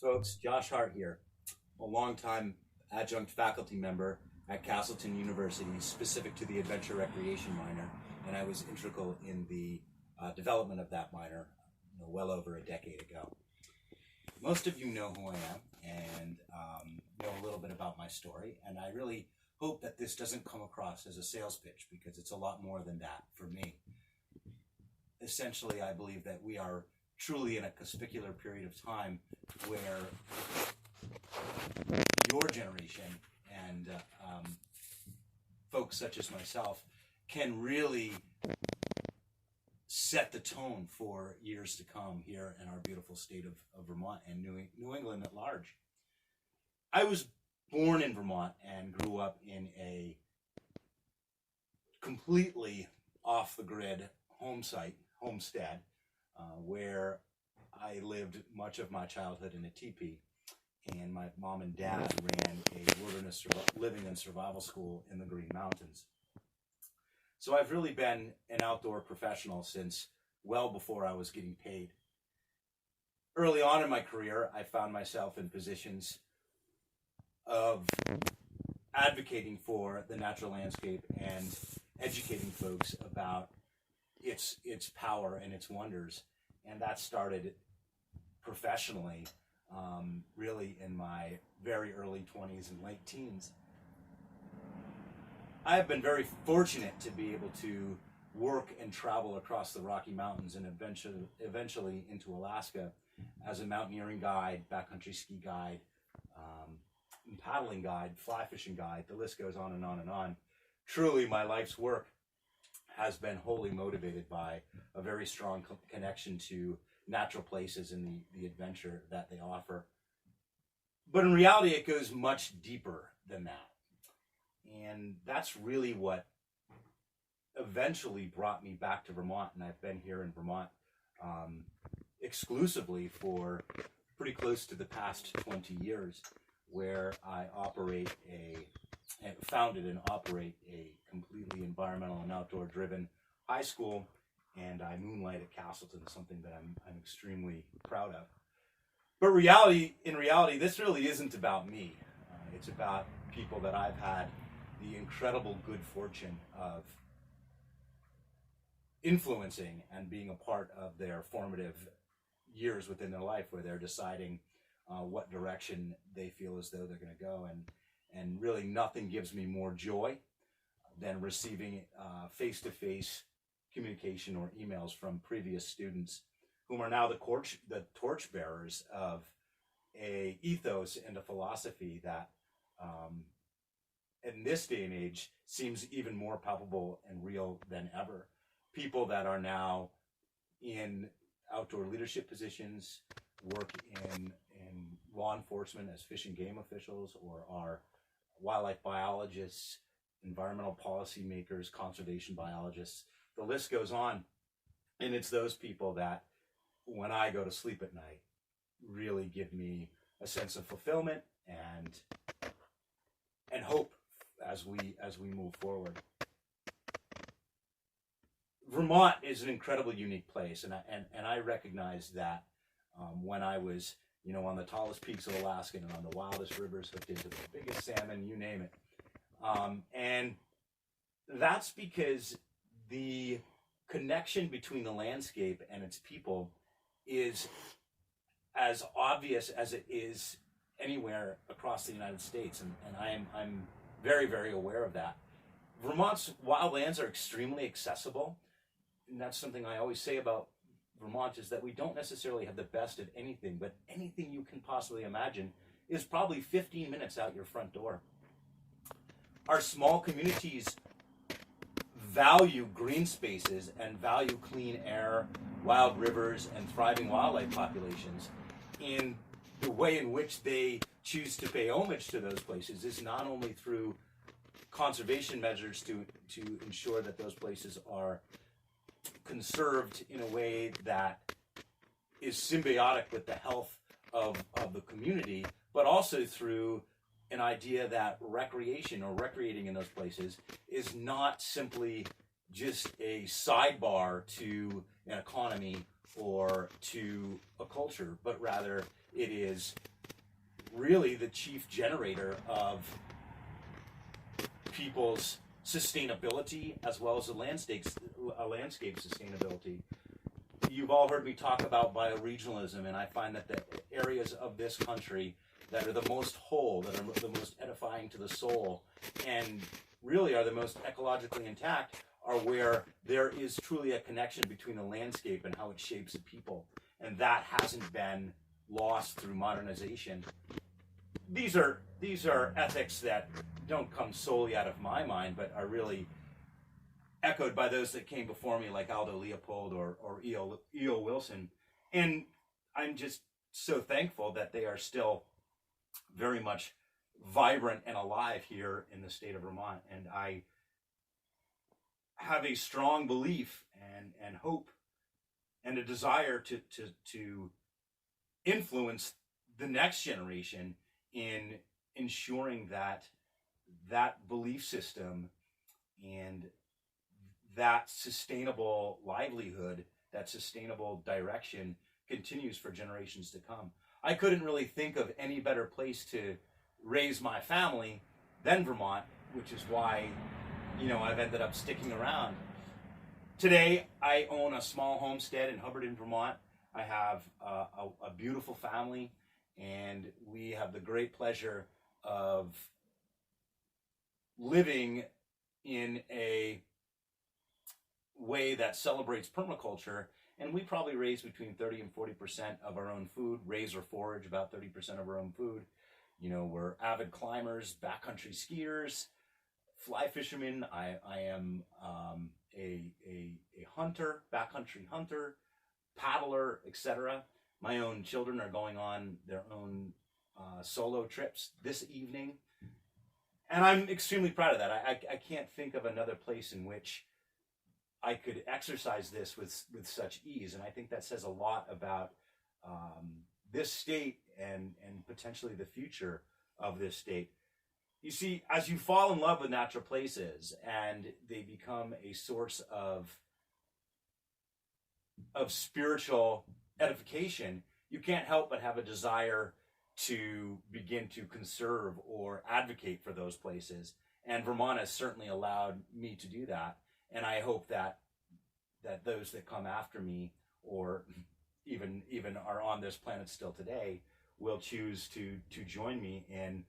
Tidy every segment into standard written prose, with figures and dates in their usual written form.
folks. Josh Hart here, a longtime adjunct faculty member at Castleton University, specific to the Adventure Recreation minor, and I was integral in the development of that minor well over a decade ago. Most of you know who I am and know a little bit about my story, and I really hope that this doesn't come across as a sales pitch, because it's a lot more than that for me. Essentially, I believe that we are truly in a conspicular period of time where your generation and folks such as myself can really set the tone for years to come here in our beautiful state of Vermont and New England at large. I was born in Vermont and grew up in a completely off-the-grid homestead, where I lived much of my childhood in a teepee, and my mom and dad ran a wilderness living and survival school in the Green Mountains. So I've really been an outdoor professional since well before I was getting paid. Early on in my career, I found myself in positions of advocating for the natural landscape and educating folks about its power and its wonders. And that started professionally, really in my very early 20s and late teens. I have been very fortunate to be able to work and travel across the Rocky Mountains and eventually into Alaska as a mountaineering guide, backcountry ski guide, paddling guide, fly fishing guide. The list goes on and on and on. Truly, my life's work has been wholly motivated by a very strong connection to natural places and the adventure that they offer. But in reality, it goes much deeper than that. And that's really what eventually brought me back to Vermont. And I've been here in Vermont exclusively for pretty close to the past 20 years, where I founded and operate a completely environmental and outdoor driven high school, and I moonlight at Castleton, something that I'm extremely proud of. But in reality, this really isn't about me. It's about people that I've had the incredible good fortune of influencing and being a part of their formative years within their life, where they're deciding what direction they feel as though they're going to go. And really nothing gives me more joy than receiving face-to-face communication or emails from previous students whom are now the torch bearers of a ethos and a philosophy that in this day and age seems even more palpable and real than ever. People that are now in outdoor leadership positions, work in law enforcement as fish and game officials, or are wildlife biologists, environmental policy makers, conservation biologists. The list goes on. And it's those people that, when I go to sleep at night, really give me a sense of fulfillment and hope as we move forward. Vermont is an incredibly unique place, and I recognize that when I was on the tallest peaks of Alaska and on the wildest rivers, hooked into the biggest salmon, you name it. And that's because the connection between the landscape and its people is as obvious as it is anywhere across the United States, and I'm very, very aware of that. Vermont's wildlands are extremely accessible, and that's something I always say about Vermont, is that we don't necessarily have the best of anything, but anything you can possibly imagine is probably 15 minutes out your front door. Our small communities value green spaces and value clean air, wild rivers, and thriving wildlife populations. And the way in which they choose to pay homage to those places is not only through conservation measures to ensure that those places are conserved in a way that is symbiotic with the health of the community, but also through an idea that recreation or recreating in those places is not simply just a sidebar to an economy or to a culture, but rather it is really the chief generator of people's sustainability as well as the landscape sustainability. You've all heard me talk about bioregionalism, and I find that the areas of this country that are the most whole, that are the most edifying to the soul, and really are the most ecologically intact, are where there is truly a connection between the landscape and how it shapes the people. And that hasn't been lost through modernization. These are ethics that don't come solely out of my mind, but are really echoed by those that came before me, like Aldo Leopold or E.O. Wilson. And I'm just so thankful that they are still very much vibrant and alive here in the state of Vermont. And I have a strong belief and hope and a desire to influence the next generation in ensuring that that belief system and that sustainable livelihood, that sustainable direction continues for generations to come. I couldn't really think of any better place to raise my family than Vermont, which is why, I've ended up sticking around. Today, I own a small homestead in Hubbardton, Vermont. I have a beautiful family, and we have the great pleasure of living in a way that celebrates permaculture, and we probably raise between 30 and 40% of our own food, raise or forage about 30% of our own food. We're avid climbers, backcountry skiers, fly fishermen. I am a hunter, backcountry hunter, paddler, etc. My own children are going on their own solo trips this evening, and I'm extremely proud of that. I can't think of another place in which I could exercise this with such ease, and I think that says a lot about this state and potentially the future of this state. You see, as you fall in love with natural places and they become a source of spiritual edification, you can't help but have a desire to begin to conserve or advocate for those places. And Vermont has certainly allowed me to do that. And I hope that those that come after me, or even are on this planet still today, will choose to join me in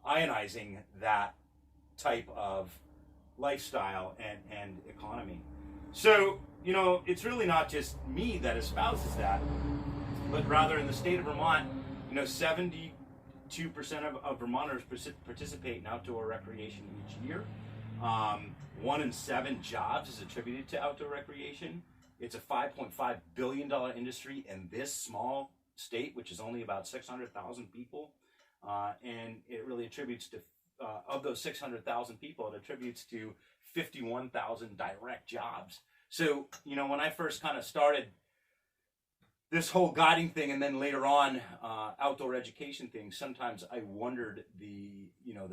ionizing that type of lifestyle and economy. So, it's really not just me that espouses that, but rather in the state of Vermont, 72% of Vermonters participate in outdoor recreation each year. 1 in 7 jobs is attributed to outdoor recreation. It's a $5.5 billion industry in this small state, which is only about 600,000 people. And it really attributes to, of those 600,000 people, it attributes to 51,000 direct jobs. So, when I first kind of started this whole guiding thing, and then later on outdoor education thing, sometimes I wondered the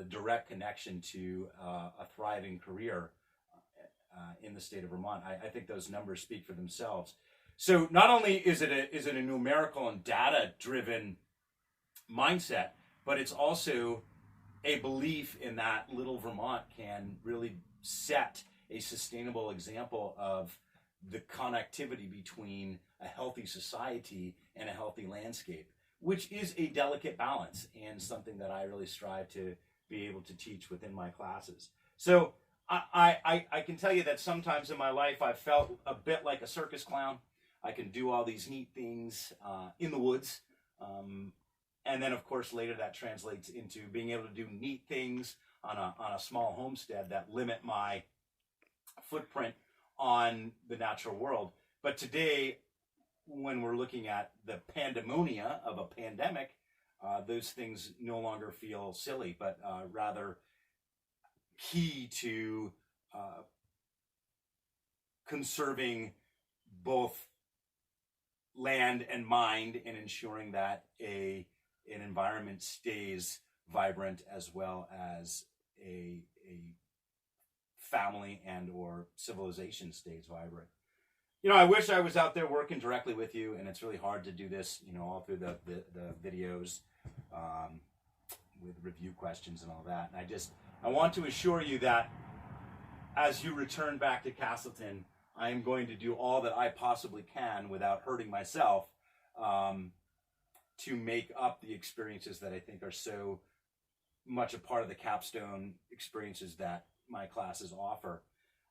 direct connection to a thriving career in the state of Vermont. I think those numbers speak for themselves. So not only is it a numerical and data driven mindset, but it's also a belief in that little Vermont can really set a sustainable example of the connectivity between a healthy society and a healthy landscape, which is a delicate balance and something that I really strive to be able to teach within my classes. So I can tell you that sometimes in my life I've felt a bit like a circus clown. I can do all these neat things in the woods. And then, of course, later that translates into being able to do neat things on a small homestead that limit my footprint on the natural world. But today, when we're looking at the pandemonia of a pandemic, those things no longer feel silly, but rather key to conserving both land and mind and ensuring that an environment stays vibrant, as well as a family and or civilization stays vibrant. I wish I was out there working directly with you, and it's really hard to do this, all through the videos. with review questions and all that. And I want to assure you that as you return back to Castleton, I am going to do all that I possibly can without hurting myself to make up the experiences that I think are so much a part of the capstone experiences that my classes offer.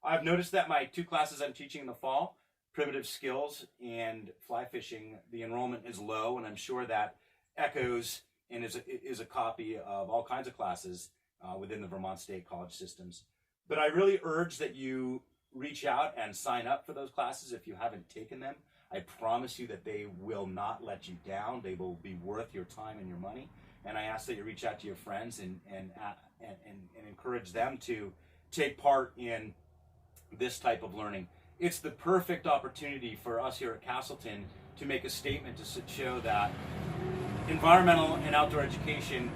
I've noticed that my 2 classes I'm teaching in the fall, primitive skills and fly fishing, the enrollment is low, and I'm sure that echoes and is a copy of all kinds of classes within the Vermont State College systems. But I really urge that you reach out and sign up for those classes if you haven't taken them. I promise you that they will not let you down. They will be worth your time and your money. And I ask that you reach out to your friends and encourage them to take part in this type of learning. It's the perfect opportunity for us here at Castleton to make a statement to show that environmental and outdoor education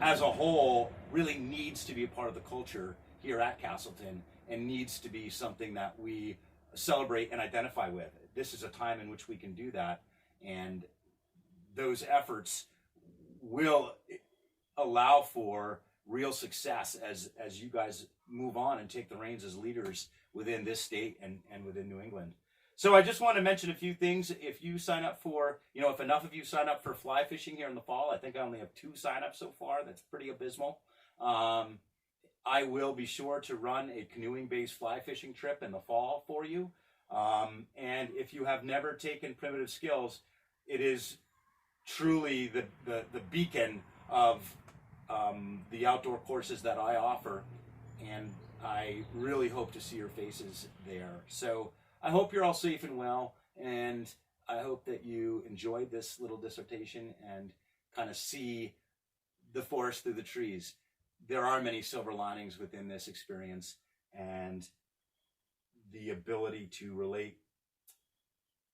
as a whole really needs to be a part of the culture here at Castleton and needs to be something that we celebrate and identify with. This is a time in which we can do that, and those efforts will allow for real success as you guys move on and take the reins as leaders within this state and within New England. So I just want to mention a few things. If you sign up for, if enough of you sign up for fly fishing here in the fall, I think I only have 2 signups so far. That's pretty abysmal. I will be sure to run a canoeing-based fly fishing trip in the fall for you. And if you have never taken primitive skills, it is truly the beacon of the outdoor courses that I offer, and I really hope to see your faces there. So I hope you're all safe and well, and I hope that you enjoyed this little dissertation and kind of see the forest through the trees. There are many silver linings within this experience, and the ability to relate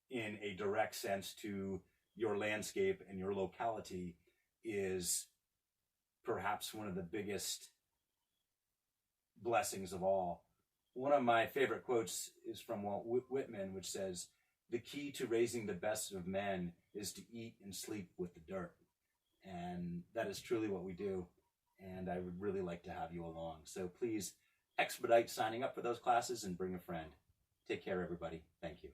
in a direct sense to your landscape and your locality is perhaps one of the biggest blessings of all. One of my favorite quotes is from Walt Whitman, which says, "The key to raising the best of men is to eat and sleep with the dirt." And that is truly what we do. And I would really like to have you along. So please expedite signing up for those classes and bring a friend. Take care, everybody. Thank you.